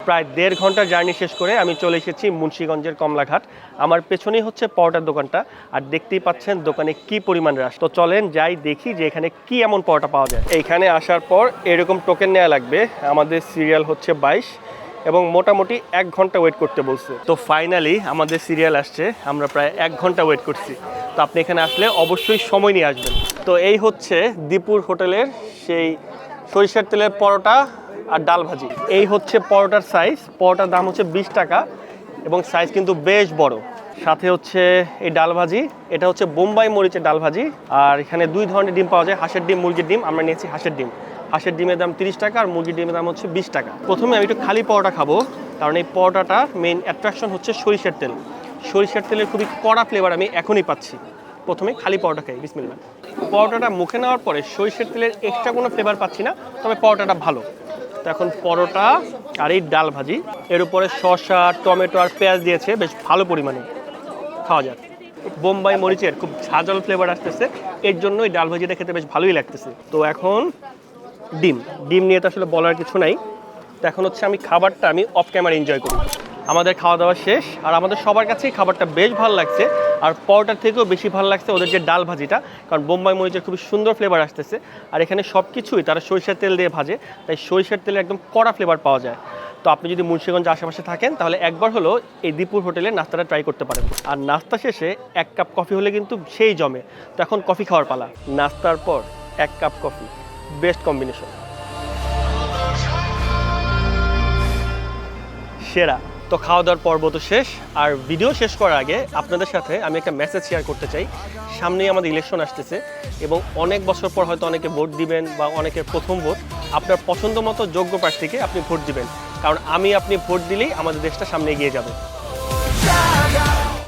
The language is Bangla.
প্রায় 1.5 ঘন্টার জার্নি শেষ করে আমি চলে এসেছি মুন্সিগঞ্জের কমলাঘাট। আমার পেছনেই হচ্ছে পরোটার দোকানটা, আর দেখতেই পাচ্ছেন দোকানে কি পরিমাণ রাশ। তো চলেন যাই দেখি যে এখানে কি এমন পরোটা পাওয়া যায়। এইখানে আসার পর এরকম টোকেন নেওয়া লাগবে। আমাদের সিরিয়াল হচ্ছে 22 এবং মোটামুটি 1 ঘন্টা ওয়েট করতে বলছে। তো ফাইনালি আমাদের সিরিয়াল আসছে, আমরা প্রায় 1 ঘন্টা ওয়েট করছি। তো আপনি এখানে আসলে অবশ্যই সময় নিয়ে আসবেন। তো এই হচ্ছে দীপুর হোটেলের সেই সরিষার তেলের পরোটা আর ডাল ভাজি। এই হচ্ছে পরোটার সাইজ, পরোটার দাম হচ্ছে 20 টাকা এবং সাইজ কিন্তু বেশ বড়। সাথে হচ্ছে এই ডাল ভাজি, এটা হচ্ছে বোম্বাই মরিচের ডাল ভাজি। আর এখানে 2 ধরনের ডিম পাওয়া যায়, হাঁসের ডিম, মুরগির ডিম। আমরা নিয়েছি হাঁসের ডিম। হাঁসের ডিমের দাম 30 টাকা আর মুরগির ডিমের দাম হচ্ছে 20 টাকা। প্রথমে আমি একটু খালি পরোটা খাবো, কারণ এই পরোটাটার মেইন অ্যাট্রাকশন হচ্ছে সরিষার তেল। সরিষার তেলের খুবই কড়া ফ্লেভার আমি এখনই পাচ্ছি। প্রথমে খালি পরোটা খাই, বিসমিল্লাহ। পরোটাটা মুখে নেওয়ার পরে সরিষার তেলের এক্সট্রা কোনো ফ্লেভার পাচ্ছি না, তবে পরোটাটা ভালো। তো এখন পরোটা আর এই ডাল ভাজি, এর উপরে শসা, টমেটো আর পেঁয়াজ দিয়েছে বেশ ভালো পরিমাণে। খাওয়া যাক। বোম্বাই মরিচের খুব ঝাঁঝাল ফ্লেভার আসতেছে, এর জন্য এই ডাল ভাজিটা খেতে বেশ ভালোই লাগতেছে। তো এখন ডিম নিয়ে তো আসলে বলার কিছু নাই। তো এখন হচ্ছে আমি খাবারটা অফ ক্যামেরা এনজয় করি। আমাদের খাওয়া দাওয়া শেষ, আর আমাদের সবার কাছেই খাবারটা বেশ ভালো লাগছে। আর পরোটার থেকেও বেশি ভালো লাগছে ওদের যে ডাল ভাজিটা, কারণ বোম্বাই মরিচের খুবই সুন্দর ফ্লেভার আসতেছে। আর এখানে সব কিছুই তারা সরিষার তেল দিয়ে ভাজে, তাই সরিষার তেলে একদম কড়া ফ্লেভার পাওয়া যায়। তো আপনি যদি মুন্সিগঞ্জ আশেপাশে থাকেন তাহলে একবার হলো এই দীপুর হোটেলের নাস্তাটা ট্রাই করতে পারেন। আর নাস্তা শেষে 1 কাপ কফি হলে কিন্তু সেই জমে। তো এখন কফি খাওয়ার পালা। নাস্তার পর 1 কাপ কফি, বেস্ট কম্বিনেশন, সেরা। তো খাওয়া দাওয়ার পর্ব তো শেষ, আর ভিডিও শেষ করার আগে আপনাদের সাথে আমি একটা মেসেজ শেয়ার করতে চাই। সামনেই আমাদের ইলেকশন আসতেছে এবং অনেক বছর পর হয়তো অনেকে ভোট দিবেন বা অনেকের প্রথম ভোট। আপনার পছন্দ মতো যোগ্য প্রার্থীকে আপনি ভোট দিবেন, কারণ আপনি ভোট দিলেই আমাদের দেশটা সামনে এগিয়ে যাবে।